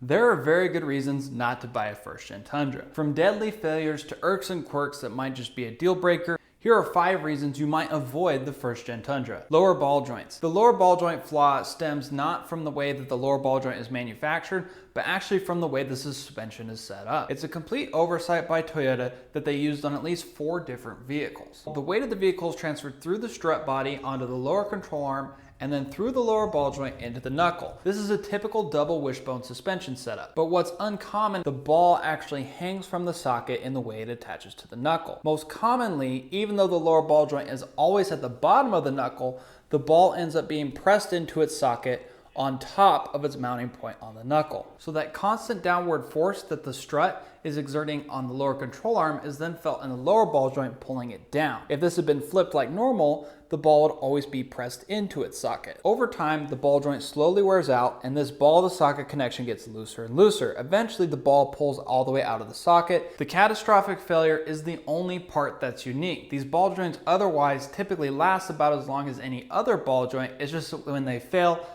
There are very good reasons not to buy a first-gen Tundra. From deadly failures to irks and quirks that might just be a deal breaker, here are 5 reasons you might avoid the first-gen Tundra. Lower ball joints. The lower ball joint flaw stems not from the way that the lower ball joint is manufactured, but actually from the way the suspension is set up. It's a complete oversight by Toyota that they used on at least 4 different vehicles. The weight of the vehicle is transferred through the strut body onto the lower control arm and then through the lower ball joint into the knuckle. This is a typical double wishbone suspension setup. But what's uncommon, the ball actually hangs from the socket in the way it attaches to the knuckle. Most commonly, even though the lower ball joint is always at the bottom of the knuckle, the ball ends up being pressed into its socket on top of its mounting point on the knuckle. So that constant downward force that the strut is exerting on the lower control arm is then felt in the lower ball joint, pulling it down. If this had been flipped like normal, the ball would always be pressed into its socket. Over time, the ball joint slowly wears out and this ball to socket connection gets looser and looser. Eventually, the ball pulls all the way out of the socket. The catastrophic failure is the only part that's unique. These ball joints otherwise typically last about as long as any other ball joint. It's just that when they fail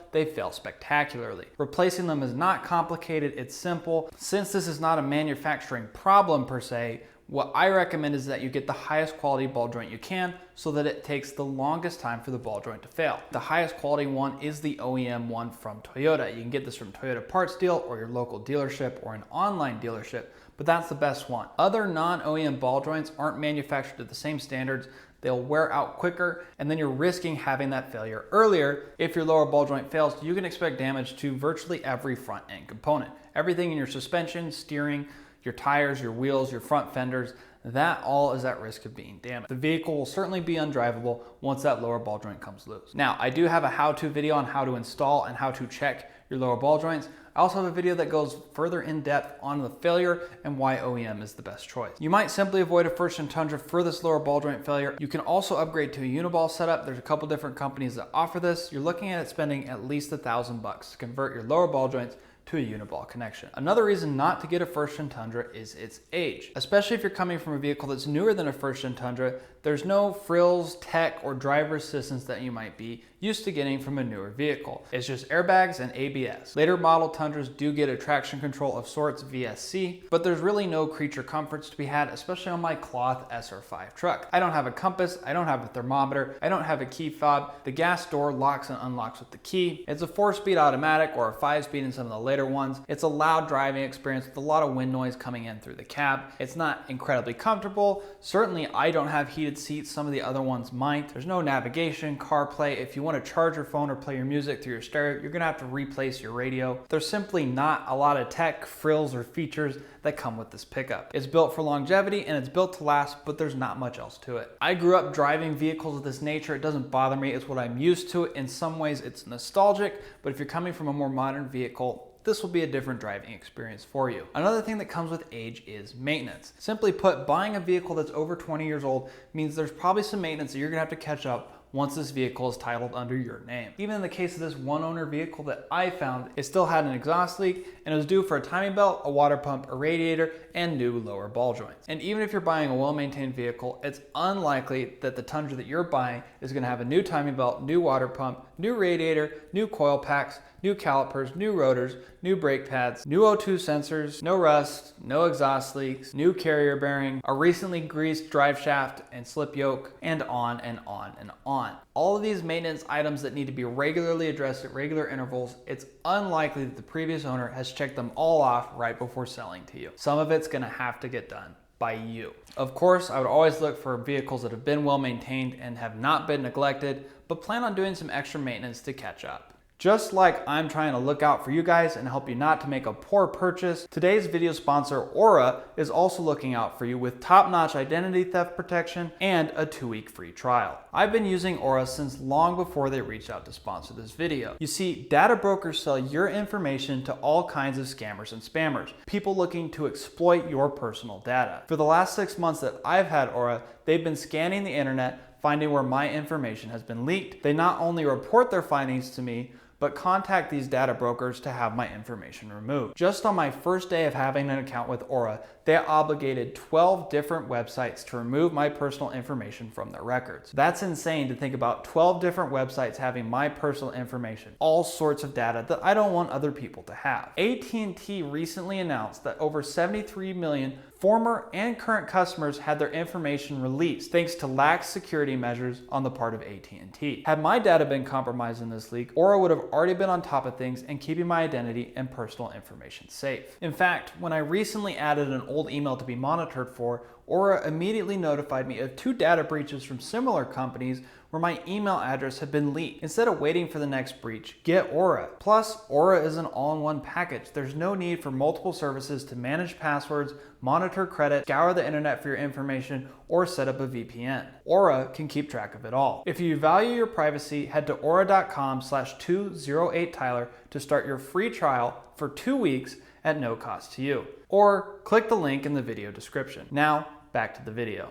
spectacularly. Replacing them is not complicated, it's simple. Since this is not a manufacturing problem per se, what I recommend is that you get the highest quality ball joint you can so that it takes the longest time for the ball joint to fail. The highest quality one is the OEM one from Toyota. You can get this from Toyota Parts Deal or your local dealership or an online dealership, but that's the best one. Other non-OEM ball joints aren't manufactured to the same standards. They'll wear out quicker, and then you're risking having that failure earlier. If your lower ball joint fails, you can expect damage to virtually every front end component. Everything in your suspension, steering, your tires, your wheels, your front fenders, that all is at risk of being damaged. The vehicle will certainly be undrivable once that lower ball joint comes loose. Now, I do have a how-to video on how to install and how to check your lower ball joints. I also have a video that goes further in depth on the failure and why OEM is the best choice. You might simply avoid a first-gen Tundra for this lower ball joint failure. You can also upgrade to a uniball setup. There's a couple different companies that offer this. You're looking at it spending at least $1,000 to convert your lower ball joints to a uniball connection. Another reason not to get a first-gen Tundra is its age. Especially if you're coming from a vehicle that's newer than a first-gen Tundra, there's no frills, tech, or driver assistance that you might be used to getting from a newer vehicle. It's just airbags and ABS. Later model Tundras do get a traction control of sorts, VSC, but there's really no creature comforts to be had, especially on my cloth SR5 truck. I don't have a compass, I don't have a thermometer, I don't have a key fob. The gas door locks and unlocks with the key. It's a 4-speed automatic or a 5-speed in some of the later ones. It's a loud driving experience with a lot of wind noise coming in through the cab. It's not incredibly comfortable. Certainly I don't have heated seats, some of the other ones might. There's no navigation, CarPlay. If you want to charge your phone or play your music through your stereo, you're gonna have to replace your radio. There's simply not a lot of tech, frills, or features that come with this pickup. It's built for longevity and it's built to last, but there's not much else to it. I grew up driving vehicles of this nature. It doesn't bother me. It's what I'm used to. In some ways it's nostalgic, but if you're coming from a more modern vehicle, this will be a different driving experience for you. Another thing that comes with age is maintenance. Simply put, buying a vehicle that's over 20 years old means there's probably some maintenance that you're gonna have to catch up once this vehicle is titled under your name. Even in the case of this one owner vehicle that I found, it still had an exhaust leak and it was due for a timing belt, a water pump, a radiator, and new lower ball joints. And even if you're buying a well-maintained vehicle, it's unlikely that the Tundra that you're buying is gonna have a new timing belt, new water pump, new radiator, new coil packs, new calipers, new rotors, new brake pads, new O2 sensors, no rust, no exhaust leaks, new carrier bearing, a recently greased drive shaft and slip yoke, and on and on and on. All of these maintenance items that need to be regularly addressed at regular intervals, it's unlikely that the previous owner has checked them all off right before selling to you. Some of it's gonna have to get done by you. Of course, I would always look for vehicles that have been well maintained and have not been neglected, but plan on doing some extra maintenance to catch up. Just like I'm trying to look out for you guys and help you not to make a poor purchase, today's video sponsor, Aura, is also looking out for you with top-notch identity theft protection and a 2-week free trial. I've been using Aura since long before they reached out to sponsor this video. You see, data brokers sell your information to all kinds of scammers and spammers, people looking to exploit your personal data. For the last 6 months that I've had Aura, they've been scanning the internet, finding where my information has been leaked. They not only report their findings to me, but contact these data brokers to have my information removed. Just on my first day of having an account with Aura, they obligated 12 different websites to remove my personal information from their records. That's insane to think about 12 different websites having my personal information, all sorts of data that I don't want other people to have. AT&T recently announced that over 73 million former and current customers had their information released thanks to lax security measures on the part of AT&T. Had my data been compromised in this leak, Aura would have already been on top of things and keeping my identity and personal information safe. In fact, when I recently added an old email to be monitored for, Aura immediately notified me of 2 data breaches from similar companies where my email address had been leaked. Instead of waiting for the next breach, get Aura. Plus, Aura is an all-in-one package. There's no need for multiple services to manage passwords, monitor credit, scour the internet for your information, or set up a VPN. Aura can keep track of it all. If you value your privacy, head to aura.com/208Tyler to start your free trial for 2 weeks at no cost to you. Or click the link in the video description. Now, back to the video.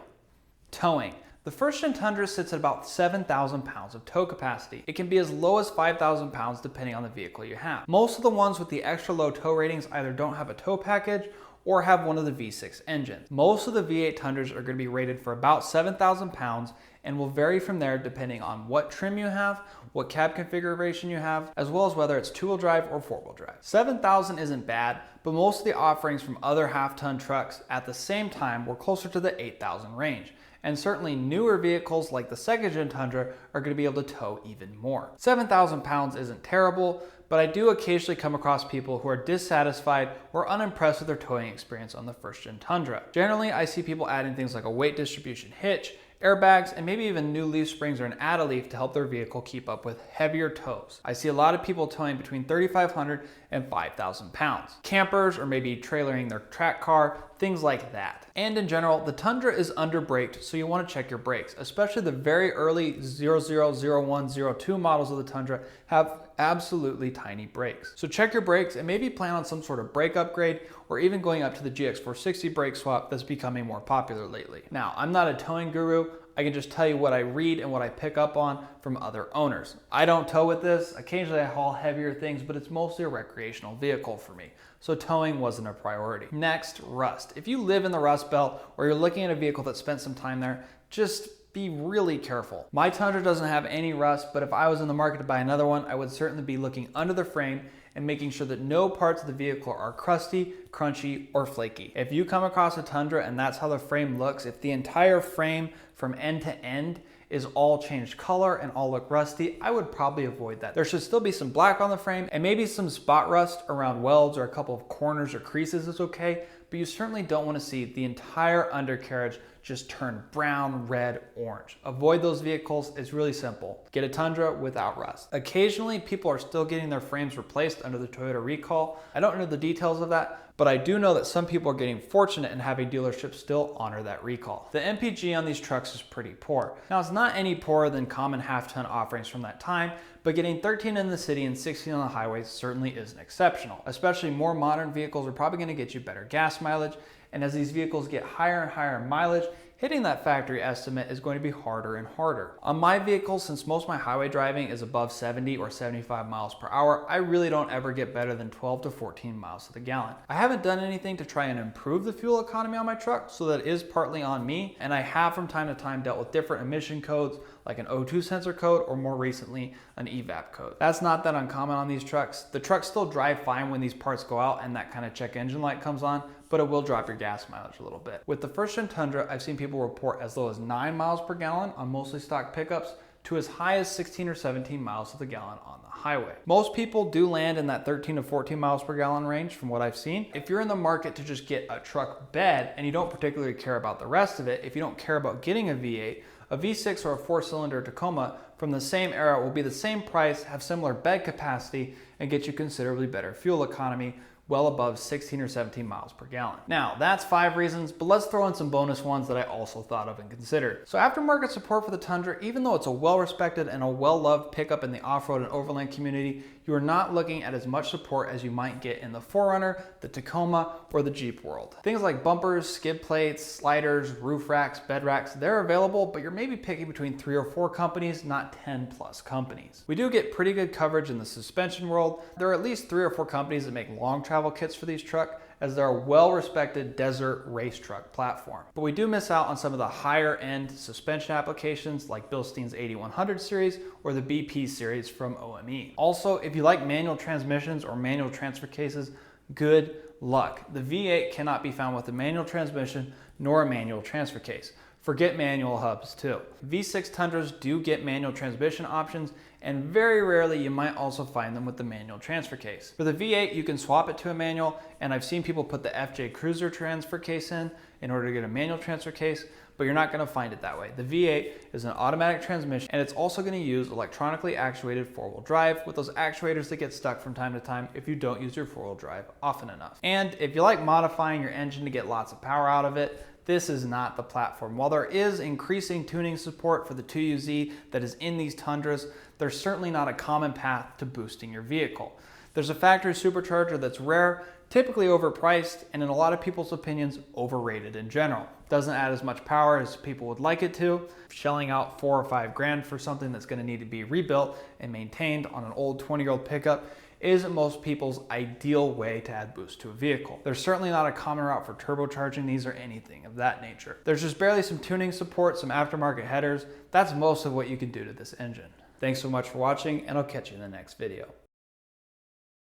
Towing. The first Gen Tundra sits at about 7,000 pounds of tow capacity. It can be as low as 5,000 pounds depending on the vehicle you have. Most of the ones with the extra low tow ratings either don't have a tow package or have one of the V6 engines. Most of the V8 Tundras are going to be rated for about 7,000 pounds and will vary from there depending on what trim you have, what cab configuration you have, as well as whether it's 2-wheel drive or 4-wheel drive. 7,000 isn't bad, but most of the offerings from other half-ton trucks at the same time were closer to the 8,000 range. And certainly newer vehicles like the second Gen Tundra are going to be able to tow even more. 7,000 pounds isn't terrible, but I do occasionally come across people who are dissatisfied or unimpressed with their towing experience on the first Gen Tundra. Generally, I see people adding things like a weight distribution hitch, airbags, and maybe even new leaf springs or an add-a-leaf to help their vehicle keep up with heavier tows. I see a lot of people towing between 3,500 and 5,000 pounds. Campers or maybe trailering their track car, things like that. And in general, the Tundra is under-braked, so you want to check your brakes, especially the very early 000102 models of the Tundra have absolutely tiny brakes. So check your brakes and maybe plan on some sort of brake upgrade or even going up to the GX460 brake swap that's becoming more popular lately. Now, I'm not a towing guru. I can just tell you what I read and what I pick up on from other owners. I don't tow with this. Occasionally I haul heavier things, but it's mostly a recreational vehicle for me. So towing wasn't a priority. Next, rust. If you live in the Rust Belt or you're looking at a vehicle that spent some time there, just be really careful. My Tundra doesn't have any rust, but if I was in the market to buy another one, I would certainly be looking under the frame and making sure that no parts of the vehicle are crusty, crunchy, or flaky. If you come across a Tundra and that's how the frame looks, if the entire frame from end to end is all changed color and all look rusty, I would probably avoid that. There should still be some black on the frame and maybe some spot rust around welds or a couple of corners or creases is okay, but you certainly don't want to see the entire undercarriage just turn brown, red, orange. Avoid those vehicles. It's really simple. Get a Tundra without rust. Occasionally, people are still getting their frames replaced under the Toyota recall. I don't know the details of that, but I do know that some people are getting fortunate in having dealerships still honor that recall. The MPG on these trucks is pretty poor. Now, it's not any poorer than common half-ton offerings from that time, but getting 13 in the city and 16 on the highways certainly isn't exceptional. Especially more modern vehicles are probably going to get you better gas mileage, and as these vehicles get higher and higher in mileage, hitting that factory estimate is going to be harder and harder. On my vehicles, since most of my highway driving is above 70 or 75 miles per hour, I really don't ever get better than 12 to 14 miles to the gallon. I haven't done anything to try and improve the fuel economy on my truck, so that is partly on me, and I have from time to time dealt with different emission codes like an O2 sensor code or more recently an EVAP code. That's not that uncommon on these trucks. The trucks still drive fine when these parts go out and that kind of check engine light comes on, but it will drop your gas mileage a little bit. With the first Gen Tundra, I've seen people report as low as 9 miles per gallon on mostly stock pickups to as high as 16 or 17 miles to the gallon on the highway. Most people do land in that 13 to 14 miles per gallon range from what I've seen. If you're in the market to just get a truck bed and you don't particularly care about the rest of it, if you don't care about getting a V8, a V6 or a 4-cylinder Tacoma from the same era will be the same price, have similar bed capacity, and get you considerably better fuel economy, well above 16 or 17 miles per gallon. Now, that's 5 reasons, but let's throw in some bonus ones that I also thought of and considered. So aftermarket support for the Tundra, even though it's a well-respected and a well-loved pickup in the off-road and overland community, you are not looking at as much support as you might get in the 4Runner, the Tacoma, or the Jeep world. Things like bumpers, skid plates, sliders, roof racks, bed racks, they're available, but you're maybe picking between 3 or 4 companies, not 10 plus companies. We do get pretty good coverage in the suspension world. There are at least 3 or 4 companies that make long travel kits for these trucks, as they're a well-respected desert race truck platform. But we do miss out on some of the higher end suspension applications like Bilstein's 8100 series or the BP series from OME. Also, if you like manual transmissions or manual transfer cases, good luck. The V8 cannot be found with a manual transmission nor a manual transfer case. Forget manual hubs too. V6 Tundras do get manual transmission options, and very rarely you might also find them with the manual transfer case. For the V8, you can swap it to a manual, and I've seen people put the FJ Cruiser transfer case in order to get a manual transfer case, but you're not gonna find it that way. The V8 is an automatic transmission, and it's also gonna use electronically actuated four-wheel drive with those actuators that get stuck from time to time if you don't use your four-wheel drive often enough. And if you like modifying your engine to get lots of power out of it, this is not the platform. While there is increasing tuning support for the 2UZ that is in these Tundras, there's certainly not a common path to boosting your vehicle. There's a factory supercharger that's rare, typically overpriced, and in a lot of people's opinions, overrated in general. Doesn't add as much power as people would like it to. Shelling out $4 or $5 grand for something that's gonna need to be rebuilt and maintained on an old 20-year-old pickup isn't most people's ideal way to add boost to a vehicle. There's certainly not a common route for turbocharging these or anything of that nature. There's just barely some tuning support, some aftermarket headers. That's most of what you can do to this engine. Thanks so much for watching, and I'll catch you in the next video.